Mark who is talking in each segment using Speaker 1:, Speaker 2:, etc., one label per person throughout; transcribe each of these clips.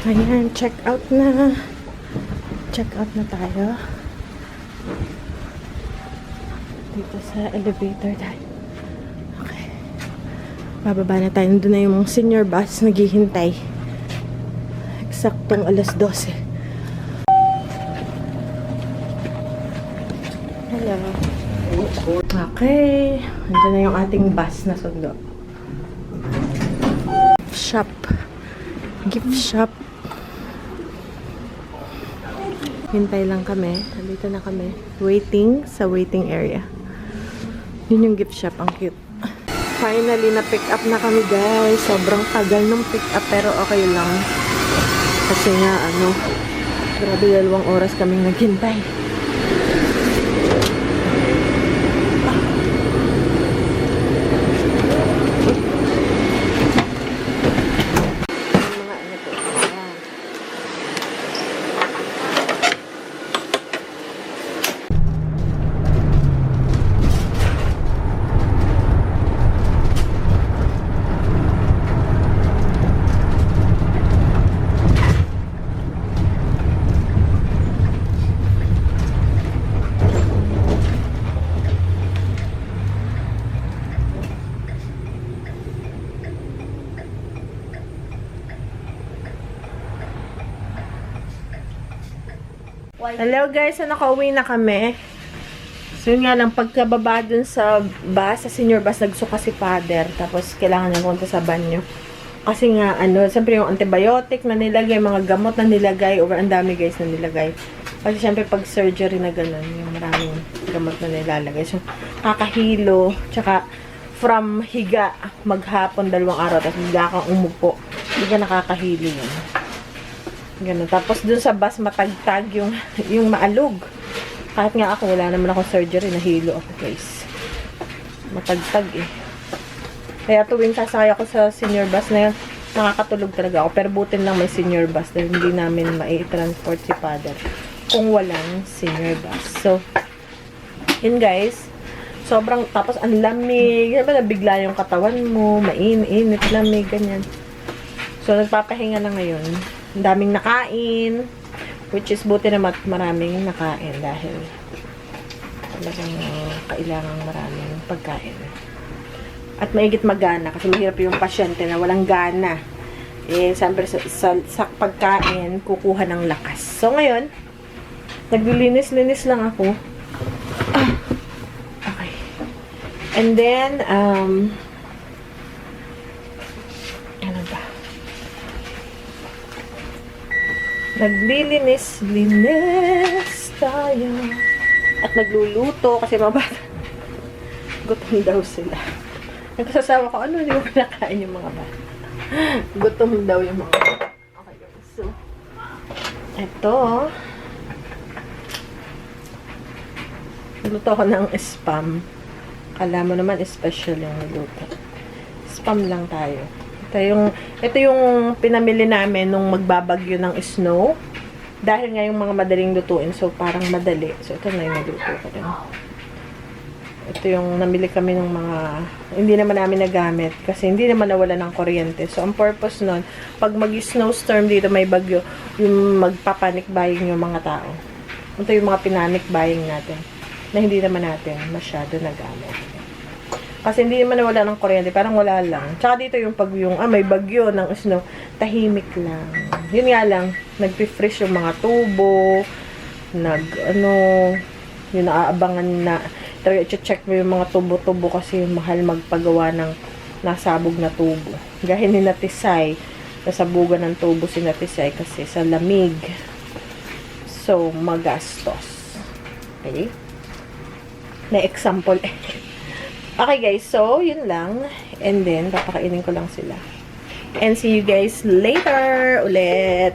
Speaker 1: Ayan, check out na. Check out na tayo. Dito sa elevator tayo. Okay. Bababa na tayo. Nandun na yung senior bus naghihintay. Eksaktong alas 12. Hello. Okay. Nandun na yung ating bus na sundo. Shop. Gift shop. Hintay lang kami. Nandito na kami. Waiting sa waiting area. Yun yung gift shop. Ang cute. Finally, na-pick up na kami, guys. Sobrang tagal nung pick up pero okay lang. Kasi nga, grabe 2 oras kaming naghintay. Hello guys, so nakauwi na kami. So yun nga lang, pagkababa dun sa bus, sa senior bus, nagsuka si father. Tapos kailangan niya punta sa banyo. Kasi nga, siyempre yung antibiotic na nilagay, mga gamot na nilagay, or ang dami guys na nilagay. Kasi siyempre pag surgery na ganun, yung maraming gamot na nilalagay. So, kakahilo, tsaka from higa, maghapon 2 araw, tapos higa kang umupo. Hindi ka nakakahilo yun. Ganun. Tapos dun sa bus matagtag yung maalog. Kahit nga ako, wala naman akong surgery, nahilo ako guys. Matagtag eh. Kaya tuwing sasakay ako sa senior bus na yun, nakakatulog talaga ako. Pero butin lang may senior bus dahil hindi namin mai-transport si father kung walang senior bus. So, yun guys. Sobrang, tapos ang lamig. Diba nabigla yung katawan mo, mainit, lamig, ganyan. So, nagpapahinga na ngayon. Ang daming nakain, which is buti na maraming nakain dahil talagang kailangan maraming pagkain. At maigit magana kasi mahirap yung pasyente na walang gana. Eh, siyempre sa pagkain, kukuha ng lakas. So, ngayon, naglilinis-linis lang ako. Okay. And then, ano ba? Naglilinis tayo. At nagluluto kasi mabata. Gutom daw sila. Nagsasawa ko, hindi mo pinakain yung mga bata. Gutom daw yung mga bata. Okay guys. So, eto. Nagluto ko ng spam. Kala mo naman special yung nagluto. Spam lang tayo. Ito yung pinamili namin nung magbabagyo ng snow. Dahil nga yung mga madaling lutuin. So, parang madali. So, ito na yung nagluto ko din. Ito yung namili kami ng mga hindi naman namin nagamit. Kasi hindi naman nawala ng kuryente. So, ang purpose nun, pag mag-snowstorm dito, may bagyo, yung magpapanik buying yung mga tao. Ito yung mga pinanik buying natin. Na hindi naman natin masyado nagamit. Kasi hindi naman nawala ng kuryente, parang wala lang. Tsaka dito yung pag may bagyo ng snow, tahimik lang. Yun nga lang, nagpi-freeze yung mga tubo, yung naaabangan na, i-check mo yung mga tubo-tubo kasi mahal magpagawa ng nasabog na tubo. Gaya ni Natisay, nasabugan ng tubo si Natisay kasi sa lamig. So, magastos. Okay? Na example Okay guys, so yun lang. And then, papakainin ko lang sila. And see you guys later ulit.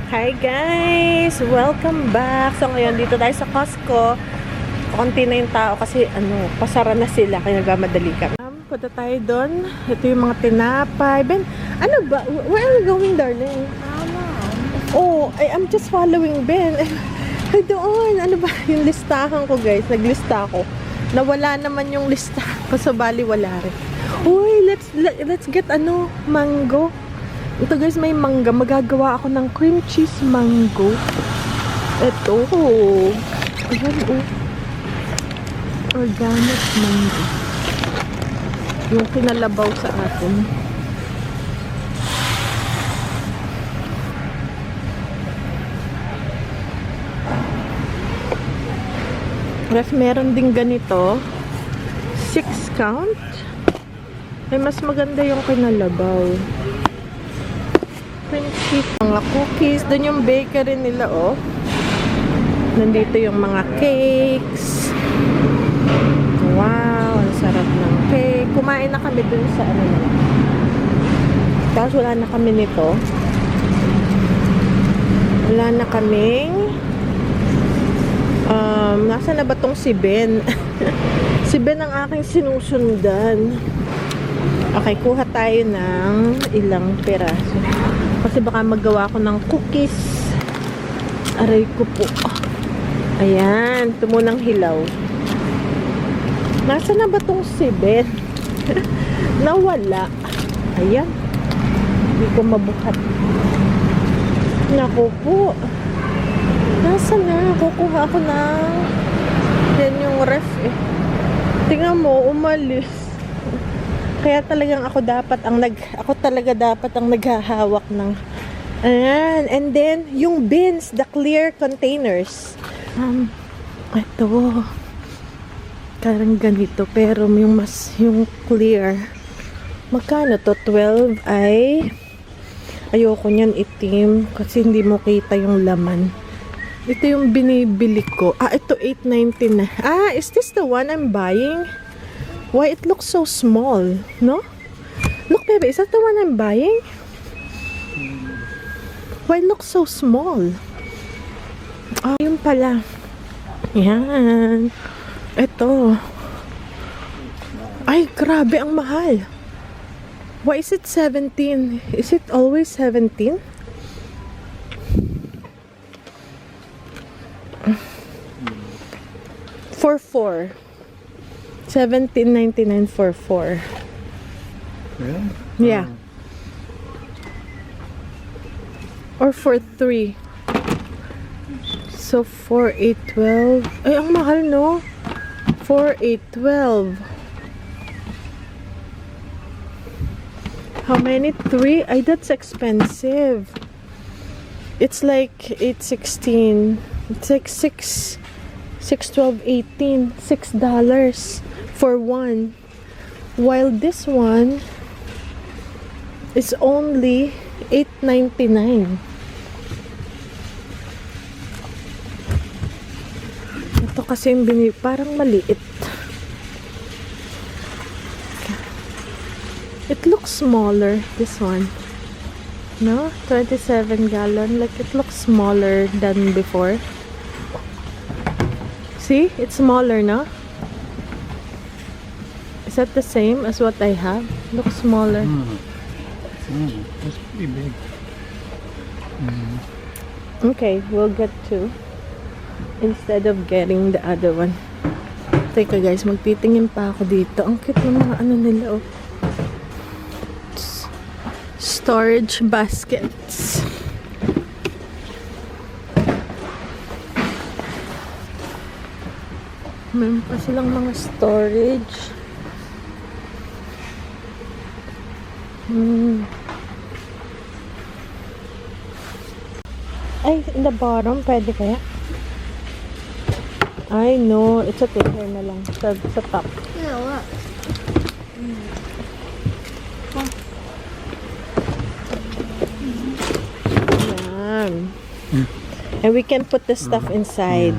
Speaker 1: Hi guys! Welcome back! So ngayon, dito tayo sa Costco. Konti na yung tao kasi pasara na sila. Kaya nagmamadali kami. Punta tayo doon. Ito yung mga tinapay. Ben, ano ba? Where are we going, darling? Oh, I'm just following Ben. Ay, doon. Ano ba? Yung listahan ko guys. Naglista ako. Nawala naman yung lista ko sa bali wala rin. Uy, let's get mango. Ito guys, may mangga. Magagawa ako ng cream cheese mango. Ito. Ayan, oh. Organic mango. Yung kinalabaw sa atin. Ref, meron din ganito. 6 count. Ay, mas maganda yung kinalabaw. Cream cheese. Mga cookies. Doon yung bakery nila, oh. Nandito yung mga cakes. Wow, ang sarap ng cake. Kumain na kami dun sa ano nila. Tapos wala na kami nito. Wala na kaming nasa na ba tong si Ben? Si Ben ang aking sinusundan. Okay, kuha tayo ng ilang peraso. Kasi baka magawa ko ng cookies. Aray ko po. Ayan, tumunang hilaw. Nasa na ba tong si Ben? Nawala. Ayan. Hindi ko mabuhat. Naku po. Nasa na? Kukuha ko na. Yan yung ref eh. Tingnan mo, umalis. Kaya talagang ako talaga dapat ang naghahawak ng ayan. And then, yung bins, the clear containers. Ito. Parang ganito. Pero yung clear. Magkano to? 12 ay ayoko niyan itim. Kasi hindi mo kita yung laman. Ito yung binibili ko. Ito 8.99. Is this the one I'm buying? Why it looks so small, no? Look, baby, is that the one I'm buying? Why it looks so small? Yun pala. Yan. Ito. Ay, grabe, ang mahal. Why is it 17? Is it always 17? For 4. 17.99 for 4.
Speaker 2: Really?
Speaker 1: Yeah. Or for 3. So 4, 8, 12. Ay, ang mahal, no? 4, 8, 12. How many? 3? Ay, that's expensive. It's like 8, 16. It's like 6, 12, 18. $6 for one. While this one is only $8.99. Ito kasi yung parang maliit. It looks smaller, this one. No? 27 gallon. Like, it looks smaller than before. See? It's smaller, no? Is that the same as what I have? Looks smaller.
Speaker 2: That's pretty big.
Speaker 1: Okay, we'll get 2 instead of getting the other one. Teka guys, magtitingin pa ako dito. Ang cute ng mga ano nila, oh. Storage baskets. Meron pa silang mga storage. Ay, in the bottom, pwede kaya? Ay, no. It's okay. Here na lang. Sa top.
Speaker 3: Yeah, what?
Speaker 1: Yan. And we can put the stuff inside.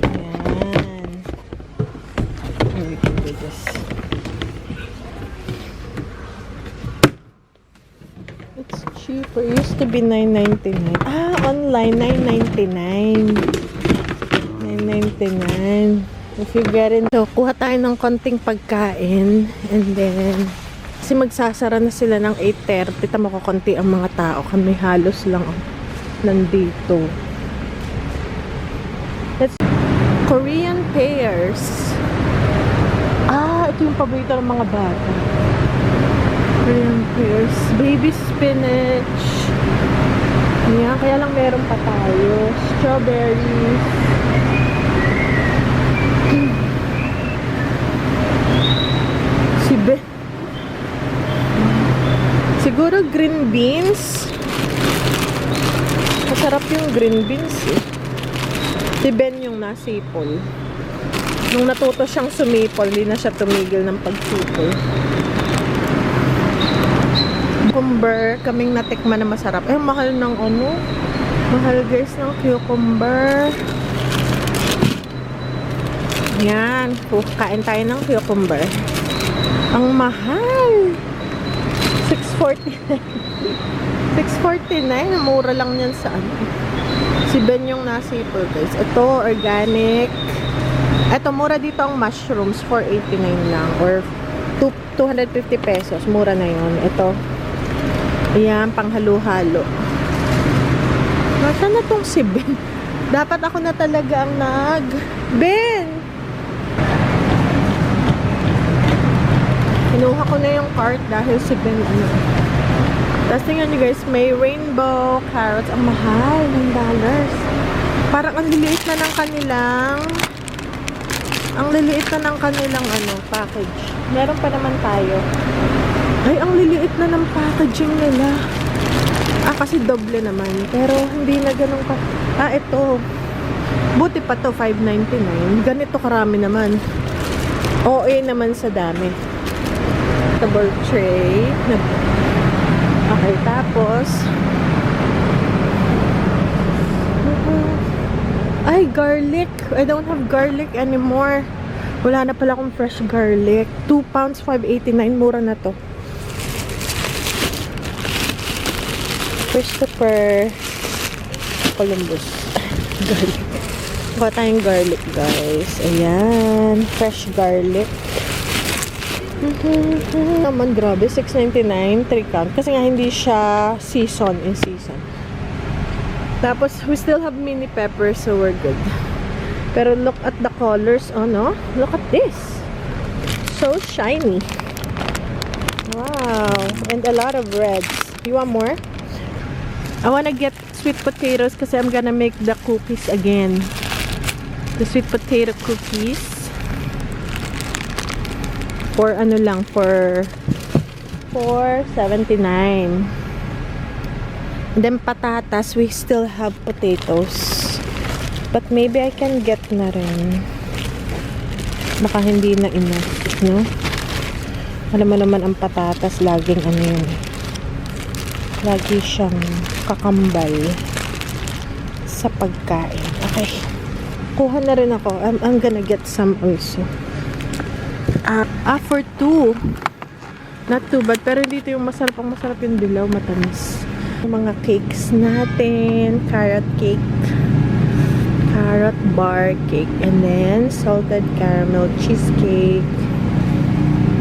Speaker 1: Yan. And we can do this. It's cheaper. It used to be $9.99. Online, $9.99. $9.99. If you get it. So, kuha tayo ng konting pagkain. And then, kasi magsasara na sila ng 8:30. Tama ko, konti ang mga tao. Kami halos lang nandito. Let's Korean pears. Ito yung paborito ng mga bata. Ayan, here's baby spinach. Ayan, kaya lang meron pa tayo. Strawberries. Sibe. Siguro green beans. Masarap yung green beans eh. Si Ben yung nasipol. Nung natuto siyang sumipol, hindi na siya tumigil ng pagsipol. Cucumber, kaming natikman na masarap. Eh, mahal ng ano? Mahal guys ng cucumber. Yan. Kain tayo ng cucumber. Ang mahal. 649. 649. Mura lang yan sa ano. Si Ben yung nasipol guys. Ito, organic. Ito, mura dito ang mushrooms. 489 lang. Or 250 pesos. Mura na yun. Ito. Ayan, panghalo-halo. Nasaan na tong si Ben? Dapat ako na talaga ang Ben! Kinuha ko na yung cart dahil si Ben ano. Tapos tingnan nyo guys, may rainbow carrots. Ang mahal ng dollars. Parang ang liliit na ng kanilang ano, package. Meron pa naman tayo. Ay, ang liliit na ng packaging nila. Kasi doble naman. Pero hindi na ganun ka. Ito. Buti pa to, $5.99. Ganito karami naman. OA naman sa dami. Table tray. Okay, tapos ay, garlic. I don't have garlic anymore. Wala na pala akong fresh garlic. 2 pounds, $5.89. Mura na to. Christopher Columbus. Garlic. Kuha tayong garlic, guys. Ayan. Fresh garlic. Naman, grabe. $6.99. 3 count. Kasi nga, hindi siya in season. Tapos, we still have mini peppers, so we're good. Pero look at the colors. Oh, no? Look at this. So shiny. Wow. And a lot of reds. You want more? I wanna get sweet potatoes kasi I'm gonna make the cookies again. The sweet potato cookies. For ano lang, for $4.79. And then patatas, we still have potatoes. But maybe I can get na rin. Baka hindi na enough, no? Alam mo naman ang patatas, laging ano yun. Lagi siyang kakambal sa pagkain. Okay. Kuha na rin ako. I'm gonna get some also. For 2. Not too bad. Pero dito yung masarap. Ang masarap yung dilaw. Matamis. Yung mga cakes natin. Carrot cake. Carrot bar cake. And then, salted caramel cheesecake.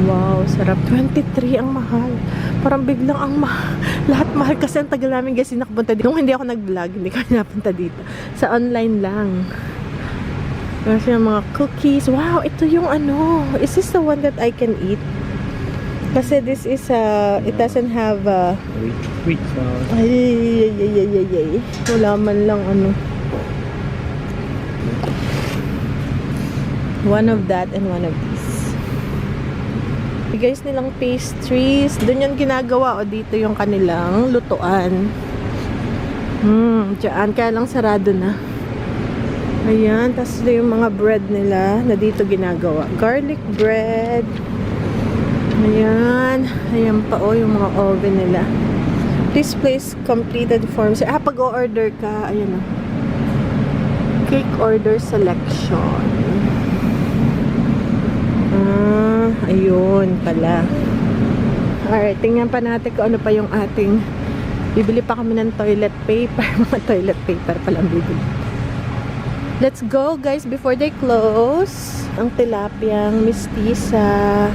Speaker 1: Wow, sarap. 23 ang mahal. Parang biglang ang mahal. Lahat mahal kasi ang tagal namin guys nakapunta dito. Nung hindi ako nag-vlog, hindi kami napunta dito. Sa online lang. Kasi yung mga cookies. Wow, ito yung ano. Is this the one that I can eat? Kasi this is it doesn't have
Speaker 2: Wheat flour.
Speaker 1: ay. Wala man lang ano. One of that and one of these. Guys, nilang pastries. Doon yung ginagawa. O, dito yung kanilang lutuan. Diyan. Kaya lang sarado na. Ayan. Tapos yung mga bread nila na dito ginagawa. Garlic bread. Ayan. Ayan pa o yung mga oven nila. This place completed forms. Pag-o-order ka. Ayan o. Cake order selection. Ayun pala. Alright, tingnan pa natin kung ano pa yung ating bibili pa kami ng toilet paper. Mga toilet paper pala ang bibili. Let's go guys before they close. Ang tilapiyang mistisa.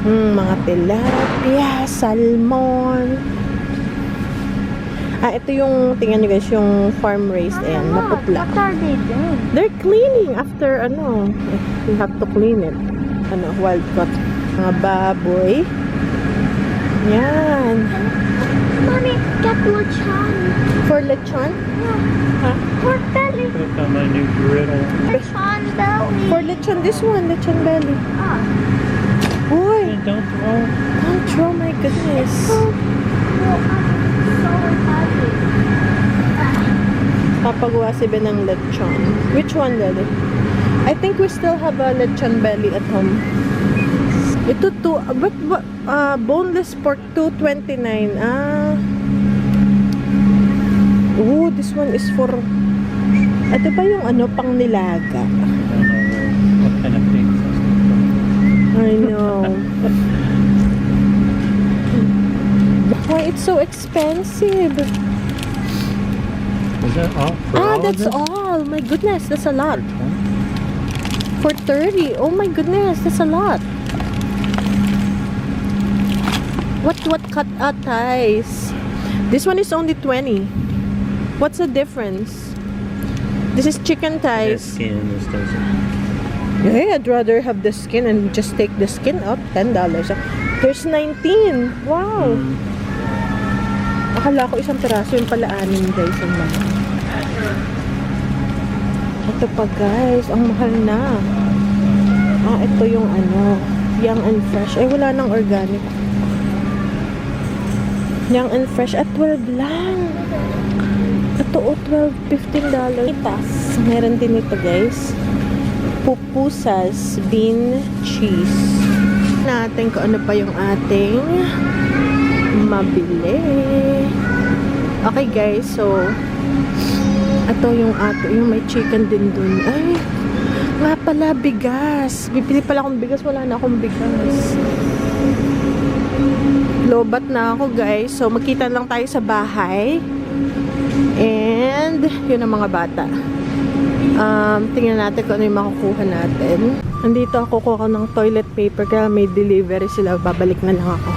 Speaker 1: Mga tilapia, salmon. Ito yung, tingnan nyo guys, yung farm raised. Ayan, maputla.
Speaker 3: What are they doing?
Speaker 1: They're cleaning after, you have to clean it. Wild caught. Mga baboy. Yan.
Speaker 3: Mommy, get lechon.
Speaker 1: For lechon?
Speaker 3: Yeah.
Speaker 1: Huh?
Speaker 3: Pork belly.
Speaker 2: Put on my new griddle.
Speaker 3: Lechon belly.
Speaker 1: For lechon, this one, lechon belly.
Speaker 3: Ah.
Speaker 1: Boy,
Speaker 2: And don't throw.
Speaker 1: don't throw, my goodness.
Speaker 3: So heavy.
Speaker 1: Papagawa si Ben ng lechon. Which one, Daddy? I think we still have a lechon belly at home. Ito to, but boneless pork 229. Oh, this one is for, ito ba yung ano, pang nilaga?
Speaker 2: I don't know what kind of things.
Speaker 1: I know. Why it's so expensive?
Speaker 2: Is that all? For all
Speaker 1: That's
Speaker 2: of this?
Speaker 1: all. My goodness, that's a lot.
Speaker 2: For
Speaker 1: For 30. Oh my goodness, that's a lot. What cut thighs? This one is only 20. What's the difference? This is chicken
Speaker 2: The
Speaker 1: thighs.
Speaker 2: skin, this doesn't.
Speaker 1: Yeah, I'd rather have the skin and just take the skin up. $10. There's 19. Wow. Akala ko isang piraso yung pala 6 guys. Ang mahal. Ito pa guys, ang mahal na. Ito yung ano, young and fresh. Ay, wala nang organic. Young and fresh at 12 lang. Ito o, 12, $15. Itas. Meron din ito guys. Pupusas, bean, cheese. Natin kung ano pa yung ating mabili. Okay guys, so ito yung may chicken din dun. Ay, nga pala, bigas. Bibili pala akong bigas, wala na akong bigas. Lobat na ako guys. So magkita lang tayo sa bahay. And yun ang mga bata. Tingnan natin kung ano yung makukuha natin. Nandito ako kuha ng toilet paper kaya may delivery sila. Babalik na lang ako.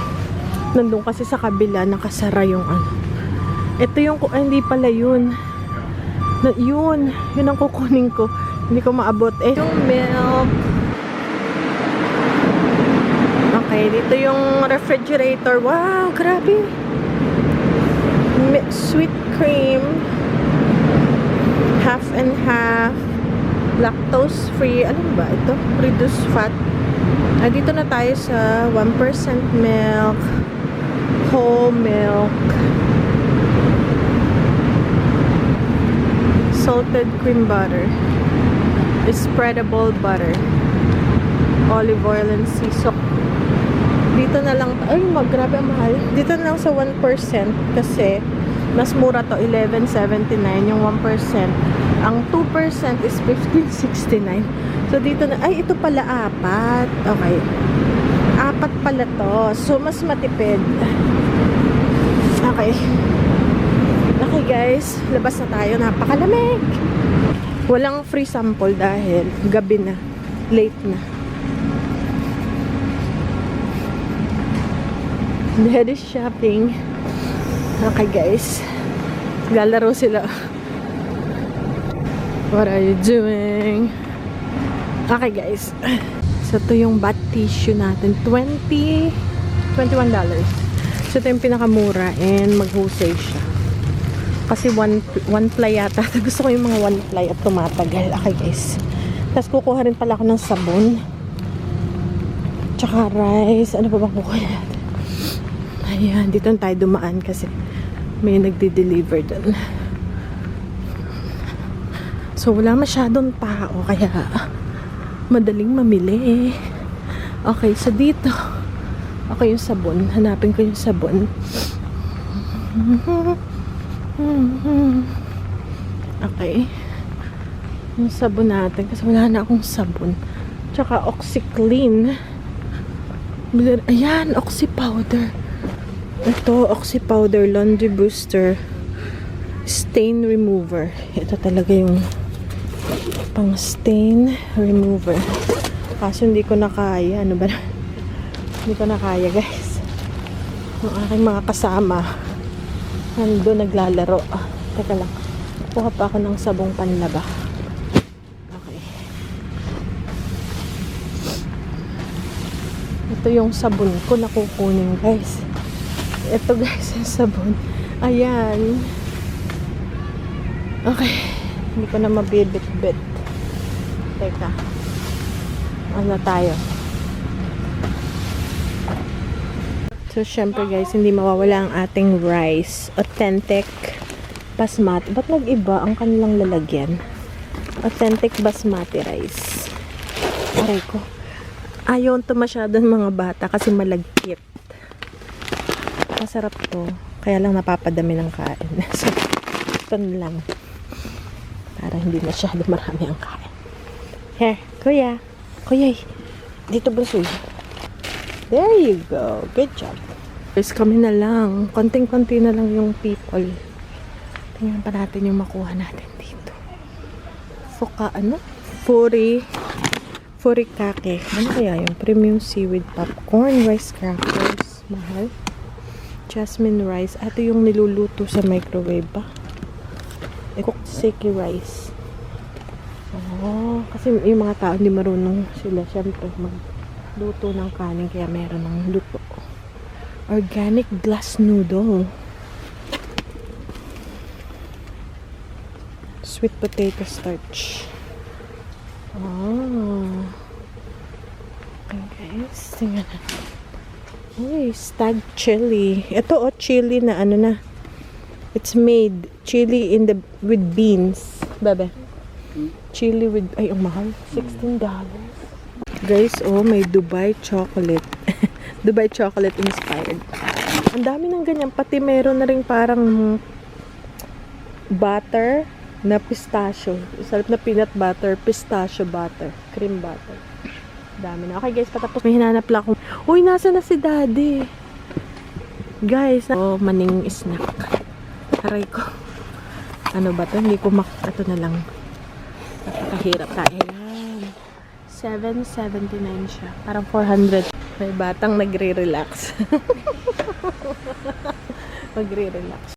Speaker 1: Nandun kasi sa kabila nakasara yung ano. Ito yung, hindi pala yun. Yun ang kukunin ko. Hindi ko maabot. Yung milk. Okay, dito yung refrigerator. Wow, grabe. Sweet cream. Half and half. Lactose free. Ano ba ito? Reduced fat. Dito na tayo sa 1% milk. Whole milk. Salted cream butter. Spreadable butter. Olive oil and sea salt. Dito na lang, ay grabe ang mahal. Dito na lang sa 1% kasi mas mura to, 11.79 yung 1%. Ang 2% is 15.69. So dito na, ay ito pala 4. Okay. 4 pala to. So mas matipid. Okay. Okay guys, labas na tayo. Napakalamig. Walang free sample dahil gabi na. Late na. Head is shopping. Okay guys. Lalaro sila. What are you doing? Okay guys. So ito yung bath tissue natin. $21. So ito yung pinakamura and maghusay siya. Kasi one ply yata. Gusto ko yung mga one ply at tumatagal. Okay guys. Tapos kukuha rin pala ako ng sabon. Tsaka rice. Ano pa bang kukuha natin? Ayan, dito tayo dumaan kasi may nagde-deliver dun. So, wala masyadong tao kaya madaling mamili. Okay, so dito okay yung sabon. Hanapin ko yung sabon. Okay. Yung sabon natin kasi wala na akong sabon. Tsaka OxyClean. Ayan, Oxy powder. Ito, Oxy powder, laundry booster, stain remover. Ito talaga yung pang stain remover. Kaso hindi ko na kaya. Ano ba? Hindi ko na kaya guys. Yung aking mga kasama nandun naglalaro. Teka lang. Kuha pa ako ng sabong panlaba. Okay. Ito yung sabon ko na kukunin guys. Ito guys, yung sabon. Ayan. Okay. Hindi ko na mabibit-bit. Teka. Ano tayo? So, syempre guys, hindi mawawala ang ating rice. Authentic basmati. Ba't nag-iba ang kanilang lalagyan? Authentic basmati rice. Aray ko. Ayaw to masyadong mga bata kasi malagkit. Masarap to. Kaya lang napapadami ng kain. So, ito na lang. Para hindi masyado marami ang kain. Here, kuya. Kuya, dito bunso. There you go. Good job. Guys, kami na lang. Konting-konti na lang yung people. Tingnan pa natin yung makuha natin dito. Furikake. Ano kaya yung premium seaweed popcorn, rice crackers. Mahal. Jasmine rice. Ito yung niluluto sa microwave ba? Cooked sticky rice. Oh, kasi yung mga tao hindi marunong sila syempre magluto ng kanin kaya meron ng luto. Organic glass noodle. Sweet potato starch. Oh. Okay guys, tingnan natin. Uy, stag chili. Ito chili na ano na. It's made chili with beans. Bebe. Chili with ay ang mahal. $16. Guys, may Dubai chocolate. Dubai chocolate inspired. Ang dami ng ganyan. Pati meron na rin parang butter na pistachio. Sarap na peanut butter, pistachio butter, cream butter. Dami na. Okay guys, patapos may hinanap lang akong uy, nasa na si daddy? Guys, maning snack. Aray ko. Ano ba to? Hindi ko ito na lang. Napakahirap tayo. Ayan. 7.79 siya. Parang 400. May batang nagre-relax. Magre-relax.